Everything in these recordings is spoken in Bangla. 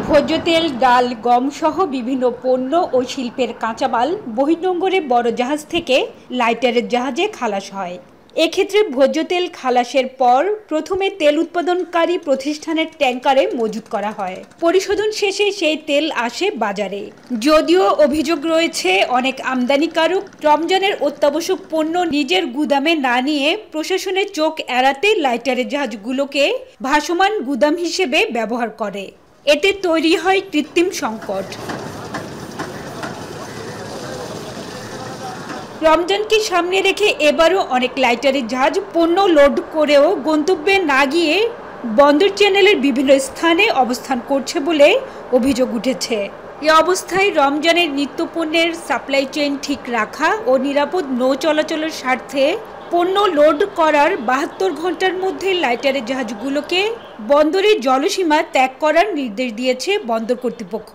ভোজ্য তেল, ডাল, গম সহ বিভিন্ন পণ্য ও শিল্পের কাঁচামাল বহির্নোঙরে বড় জাহাজ থেকে লাইটারের জাহাজে খালাস হয়। এক্ষেত্রে ভোজ্য তেল খালাসের পর প্রথমে তেল উৎপাদনকারী প্রতিষ্ঠানের ট্যাঙ্কারে মজুত করা হয়। পরিশোধন শেষে সেই তেল আসে বাজারে। যদিও অভিযোগ রয়েছে অনেক আমদানিকারক রমজানের অত্যাবশ্যক পণ্য নিজের গুদামে না নিয়ে প্রশাসনের চোখ এড়াতে লাইটারের জাহাজগুলোকে ভাসমান গুদাম হিসেবে ব্যবহার করে। এতে তৈরি হয় কৃত্রিম সংকট। রমজানকে সামনে রেখে এবারও অনেক লাইটারের জাহাজ পণ্য লোড করেও গন্তব্যে না গিয়ে বন্দর চ্যানেলের বিভিন্ন স্থানে অবস্থান করছে বলে অভিযোগ উঠেছে। এ অবস্থায় রমজানের নিত্যপণ্যের সাপ্লাই চেইন ঠিক রাখা ও নিরাপদ নৌ চলাচলের স্বার্থে পণ্য লোড করার 72 ঘন্টার মধ্যে লাইটারের জাহাজগুলোকে বন্দরের জলসীমা ত্যাগ করার নির্দেশ দিয়েছে বন্দর কর্তৃপক্ষ।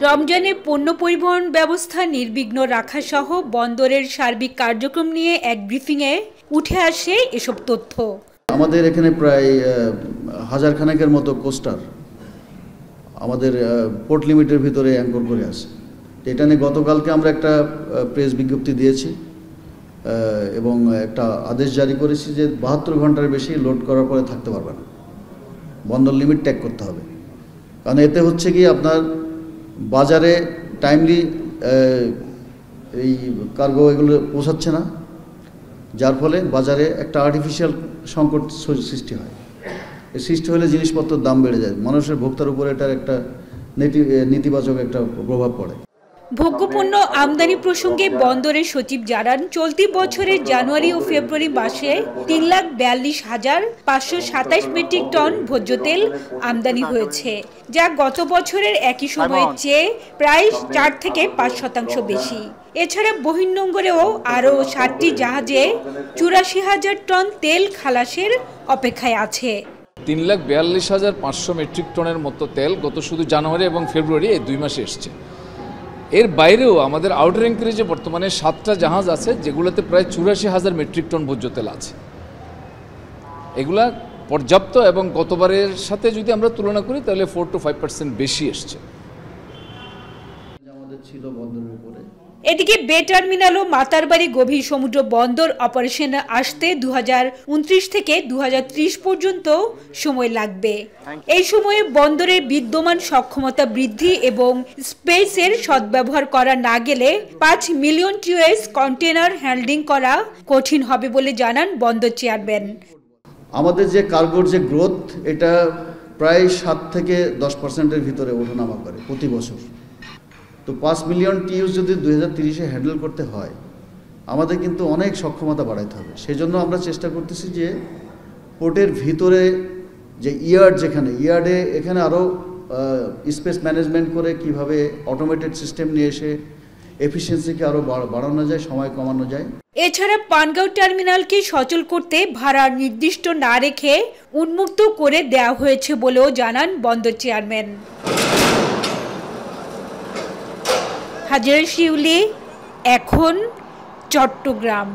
রমজানে পণ্য পরিবহন ব্যবস্থা নির্বিঘ্ন রাখা সহ বন্দরের সার্বিক কার্যক্রম নিয়ে এক ব্রিফিংয়ে উঠে আসে এসব তথ্য। আমাদের এখানে প্রায় 1000 খানেকের মতো কোস্টার আমাদের পোর্ট লিমিটের ভিতরে অ্যাঙ্কর করে আছে। এটা নিয়ে গতকালকে আমরা একটা প্রেস বিজ্ঞপ্তি দিয়েছি এবং একটা আদেশ জারি করেছি যে 72 ঘন্টার বেশি লোড করার পরে থাকতে পারবে না, বন্দর লিমিট ত্যাগ করতে হবে। কারণ এতে হচ্ছে কি আপনার বাজারে টাইমলি এই কার্গো এগুলো পৌঁছাচ্ছে না, যার ফলে বাজারে একটা আর্টিফিশিয়াল সংকট সৃষ্টি হয়। এই সৃষ্টি হলে জিনিসপত্রের দাম বেড়ে যায়, মানুষের ভোক্তার উপরে এটার একটা নেতিবাচক একটা প্রভাব পড়ে। ভোগ্যপণ্য আমদানি প্রসঙ্গে বন্দরের সচিব জানান, চলতি বছরের জানুয়ারি ও ফেব্রুয়ারি মাসে 3,42,527 মেট্রিক টন ভোজ্য তেল আমদানি হয়েছে, যা গত বছরের একই সময়ের চেয়ে প্রায় 4 থেকে 5% বেশি। এছাড়া বহির্নোঙরেও আরও 60টি জাহাজে 84,000 টন তেল খালাসের অপেক্ষায় আছে। 3,42,500 মেট্রিক টনের মতো তেল গত শুধু জানুয়ারি এবং ফেব্রুয়ারি এই 2 মাসে এসছে। এর বাইরেও আমাদের আউটার অ্যাঙ্কারেজে বর্তমানে 7টা জাহাজ আছে, যেগুলোতে প্রায় 84,000 মেট্রিক টন ভোজ্য তেল আছে। এগুলা পর্যাপ্ত এবং গতবারের সাথে যদি আমরা তুলনা করি তাহলে 4 to 5% বেশি এসছে। আমাদের ছিল বন্দরের উপরে। এদিকে বে টার্মিনাল ও মাতারবাড়ি গভীর সমুদ্র বন্দর অপারেশনে আসতে 2029 থেকে 2030 পর্যন্ত সময় লাগবে। এই সময়ে বন্দরের বিদ্যমান সক্ষমতা বৃদ্ধি এবং স্পেসের সদ্ব্যবহার করা না গেলে 5 মিলিয়ন টিউএস কন্টেনার হ্যান্ডলিং করা কঠিন হবে বলে জানান বন্দর চেয়ারম্যান। আমাদের যে কার্গোর যে গ্রোথ, এটা প্রায় 7 থেকে 10%-এর ভিতরে ওঠানামা করে প্রতি বছর। তো 5 মিলিয়ন টিউস যদি 2030-এ হ্যান্ডেল করতে হয়, আমাদের কিন্তু অনেক সক্ষমতা বাড়াইতে হবে। সেই জন্য আমরা চেষ্টা করতেছি যে পোর্টের ভিতরে যে ইয়ার্ডে এখানে আরও স্পেস ম্যানেজমেন্ট করে কিভাবে অটোমেটেড সিস্টেম নিয়ে এসে এফিসিয়েন্সিকে আরও বাড়ানো যায়, সময় কমানো যায়। এছাড়া পানগাঁও টার্মিনালকে সচল করতে ভাড়া নির্দিষ্ট না রেখে উন্মুক্ত করে দেওয়া হয়েছে বলেও জানান বন্দর চেয়ারম্যান। হাজার শিউলি, এখন চট্টগ্রাম।